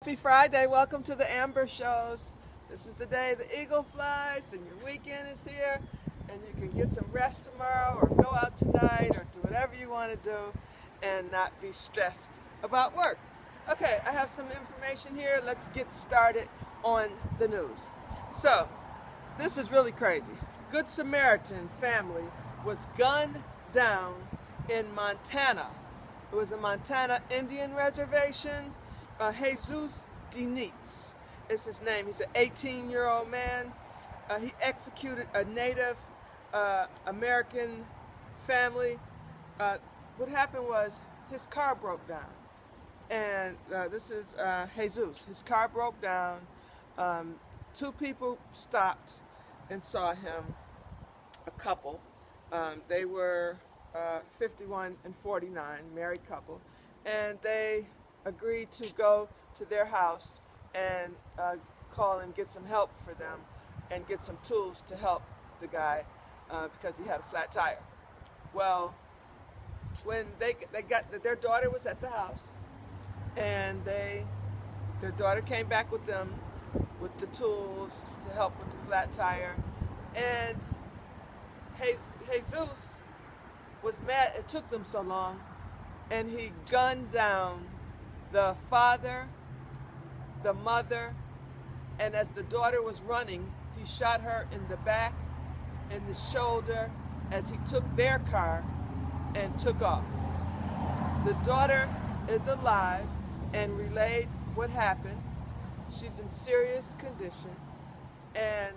Happy Friday. Welcome to the Amber Shows. This is the day the eagle flies and your weekend is here and you can get some rest tomorrow or go out tonight or do whatever you want to do and not be stressed about work. Okay, I have some information here. Let's get started on the news. So, this is really crazy. Good Samaritan family was gunned down in Montana. It was a Montana Indian reservation. Jesus Dinitz is his name. He's an 18-year-old man. He executed a Native American family. What happened was his car broke down. And this is Jesus. His car broke down. Two people stopped and saw him, a couple. They were 51 and 49, married couple. And they agreed to go to their house and call and get some help for them and get some tools to help the guy because he had a flat tire. Well, when they got their daughter was at the house and their daughter came back with them with the tools to help with the flat tire, and Jesus was mad it took them so long, and he gunned down the father, the mother, and as the daughter was running, he shot her in the back, in the shoulder, as he took their car and took off. The daughter is alive and relayed what happened. She's in serious condition, and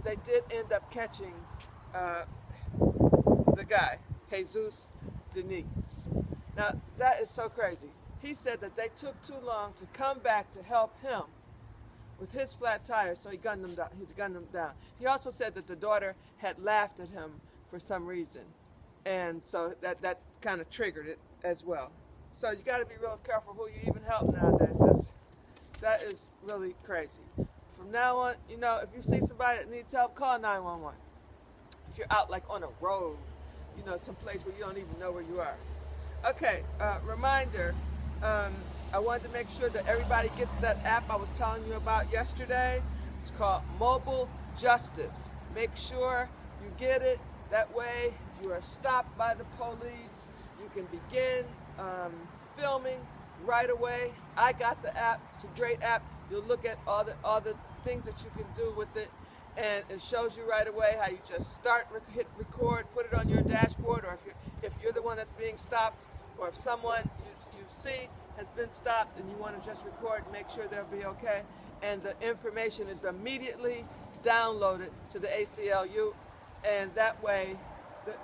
they did end up catching the guy, Jesus Dinitz. Now, that is so crazy. He said that they took too long to come back to help him with his flat tire, so he gunned them down. He also said that the daughter had laughed at him for some reason, and so that kind of triggered it as well. So you got to be real careful who you even help nowadays. That is really crazy. From now on, you know, if you see somebody that needs help, call 911. If you're out like on a road, you know, someplace where you don't even know where you are. Okay, reminder. I wanted to make sure that everybody gets that app I was telling you about yesterday. It's called Mobile Justice. Make sure you get it. That way, if you are stopped by the police, you can begin filming right away. I got the app. It's a great app. You'll look at all the things that you can do with it, and it shows you right away how you just start, hit record, put it on your dashboard, or if you're the one that's being stopped, or if someone you see has been stopped and you want to just record, make sure they'll be okay. And the information is immediately downloaded to the ACLU, and that way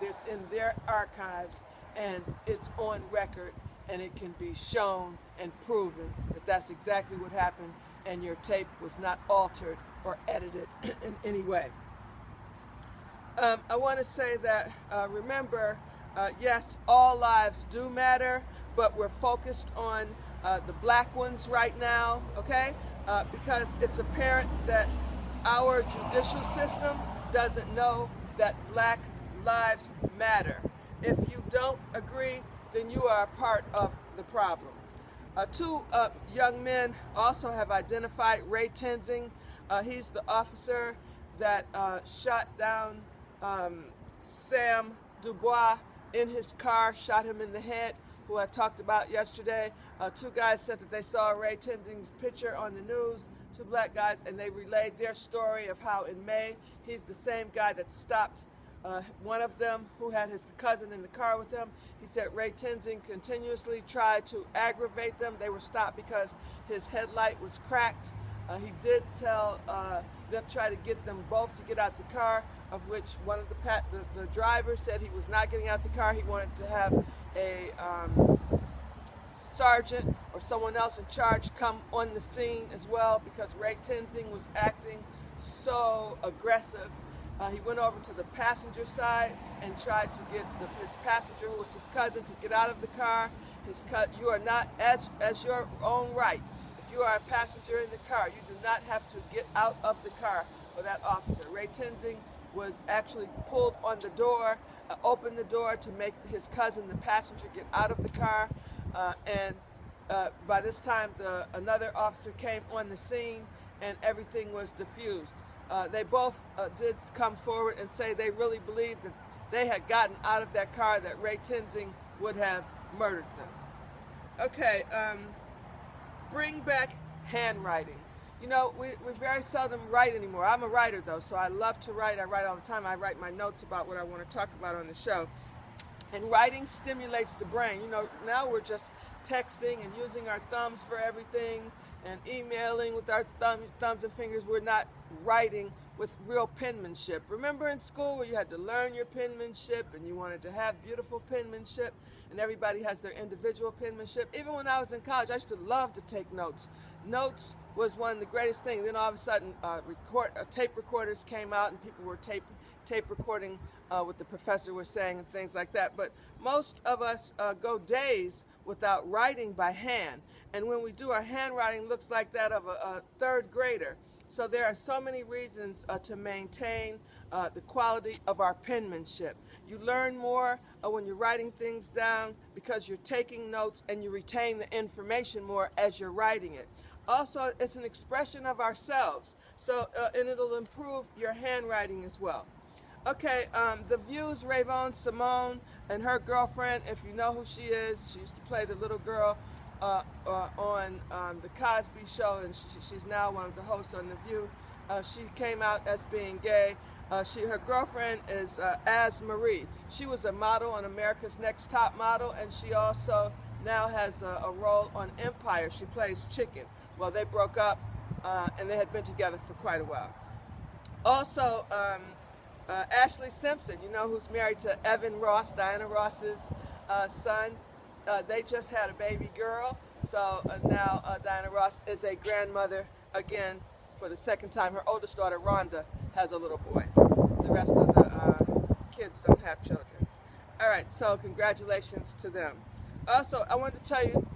it's in their archives and it's on record, and it can be shown and proven that that's exactly what happened and your tape was not altered or edited in any way. I want to say that, remember, yes, all lives do matter, but we're focused on the black ones right now, okay? Because it's apparent that our judicial system doesn't know that black lives matter. If you don't agree, then you are a part of the problem. Two young men also have identified Ray Tenzing. He's the officer that shot down Sam Dubois in his car, shot him in the head, who I talked about yesterday. Two guys said that they saw Ray Tenzing's picture on the news, two black guys, and they relayed their story of how in May, he's the same guy that stopped one of them who had his cousin in the car with him. He said Ray Tenzing continuously tried to aggravate them. They were stopped because his headlight was cracked. He did tell them, try to get them both to get out the car, of which one of the driver said he was not getting out the car. He wanted to have a sergeant or someone else in charge come on the scene as well, because Ray Tenzing was acting so aggressive. He went over to the passenger side and tried to get his passenger, who was his cousin, to get out of the car. You are not, as your own right, if you are a passenger in the car, you do not have to get out of the car for that officer. Ray Tenzing was actually pulled on the door, opened the door to make his cousin, the passenger, get out of the car, and By this time, another officer came on the scene, and everything was diffused. They both did come forward and say they really believed that they had gotten out of that car, that Ray Tenzing would have murdered them. Okay, bring back handwriting. You know, we very seldom write anymore. I'm a writer, though, so I love to write. I write all the time. I write my notes about what I want to talk about on the show. And writing stimulates the brain. You know, now we're just texting and using our thumbs for everything and emailing with our thumbs and fingers. We're not writing with real penmanship. Remember in school where you had to learn your penmanship and you wanted to have beautiful penmanship, and everybody has their individual penmanship? Even when I was in college, I used to love to take notes. Notes was one of the greatest things. Then all of a sudden tape recorders came out, and people were tape recording what the professor was saying and things like that. But most of us go days without writing by hand, and when we do, our handwriting looks like that of a third grader. So there are so many reasons to maintain the quality of our penmanship. You learn more when you're writing things down because you're taking notes, and you retain the information more as you're writing it. Also, it's an expression of ourselves, so and it'll improve your handwriting as well. Okay, The View's Ravon Simone and her girlfriend, if you know who she is, she used to play the little girl on the Cosby Show, and she's now one of the hosts on The View. She came out as being gay. Her girlfriend is As Marie. She was a model on America's Next Top Model, and she also now has a role on Empire. She plays Chicken. Well, they broke up, and they had been together for quite a while. Also, Ashley Simpson, you know, who's married to Evan Ross, Diana Ross's son. They just had a baby girl, so now Diana Ross is a grandmother again for the second time. Her oldest daughter, Rhonda, has a little boy. The rest of the kids don't have children. All right, so congratulations to them. Also, I wanted to tell you,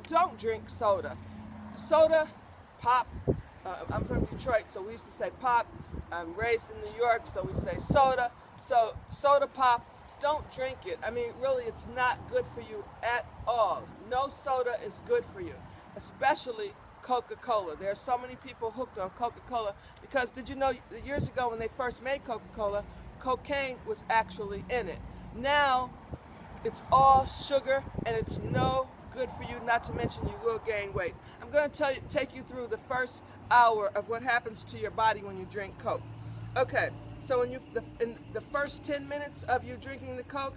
don't drink soda. Soda, pop. I'm from Detroit, so we used to say pop. I'm raised in New York, so we say soda. So soda pop, don't drink it. I mean, really, it's not good for you at all. No soda is good for you, especially Coca-Cola. There are so many people hooked on Coca-Cola because did you know years ago when they first made Coca-Cola, cocaine was actually in it. Now, it's all sugar, and it's no good for you, not to mention you will gain weight. I'm going to take you through the first hour of what happens to your body when you drink Coke. Okay, so in the first 10 minutes of you drinking the Coke,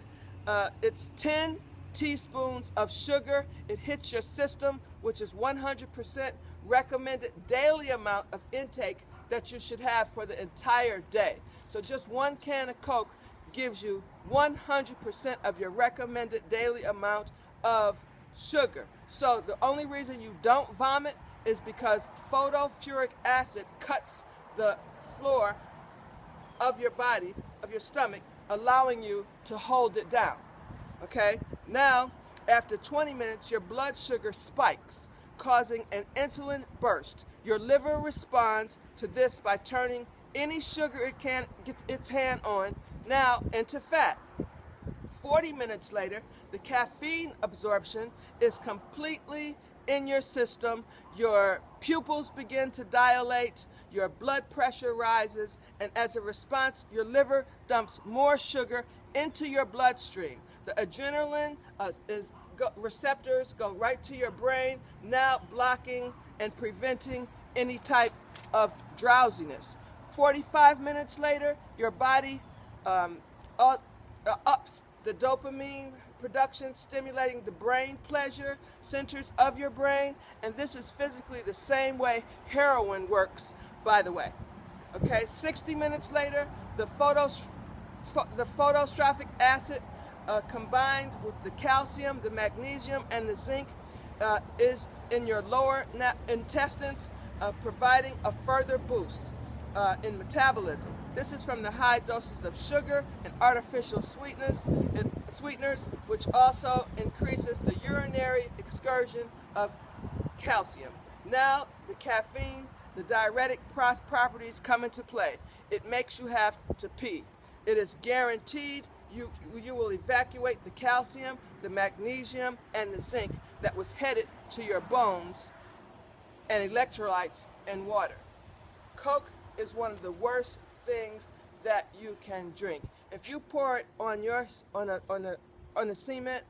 it's 10 teaspoons of sugar. It hits your system, which is 100% recommended daily amount of intake that you should have for the entire day. So just one can of Coke gives you 100% of your recommended daily amount of sugar. So the only reason you don't vomit is because phosphoric acid cuts the floor of your body, of your stomach, allowing you to hold it down. Okay? Now, after 20 minutes, your blood sugar spikes, causing an insulin burst. Your liver responds to this by turning any sugar it can get its hand on now into fat. 40 minutes later, the caffeine absorption is completely in your system. Your pupils begin to dilate, your blood pressure rises, and as a response, your liver dumps more sugar into your bloodstream. The adrenaline receptors go right to your brain, now blocking and preventing any type of drowsiness. 45 minutes later, your body ups the dopamine production, stimulating the brain pleasure centers of your brain, and this is physically the same way heroin works, by the way. Okay, 60 minutes later, the phosphoric acid combined with the calcium, the magnesium, and the zinc is in your lower intestines, providing a further boost in metabolism. This is from the high doses of sugar and artificial sweeteners, which also increases the urinary excursion of calcium. Now, the caffeine, the diuretic properties come into play. It makes you have to pee. It is guaranteed you will evacuate the calcium, the magnesium, and the zinc that was headed to your bones and electrolytes and water. Coke is one of the worst things that you can drink. If you pour it on the cement,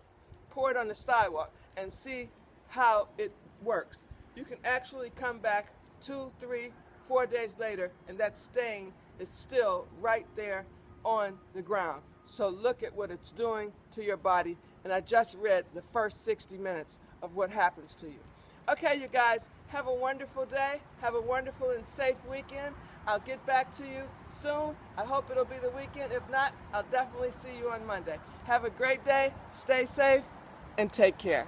pour it on the sidewalk and see how it works. You can actually come back 2, 3, 4 days later and that stain is still right there on the ground. So look at what it's doing to your body, and I just read the first 60 minutes of what happens to you. Okay, you guys, have a wonderful day. Have a wonderful and safe weekend. I'll get back to you soon. I hope it'll be the weekend. If not, I'll definitely see you on Monday. Have a great day, stay safe, and take care.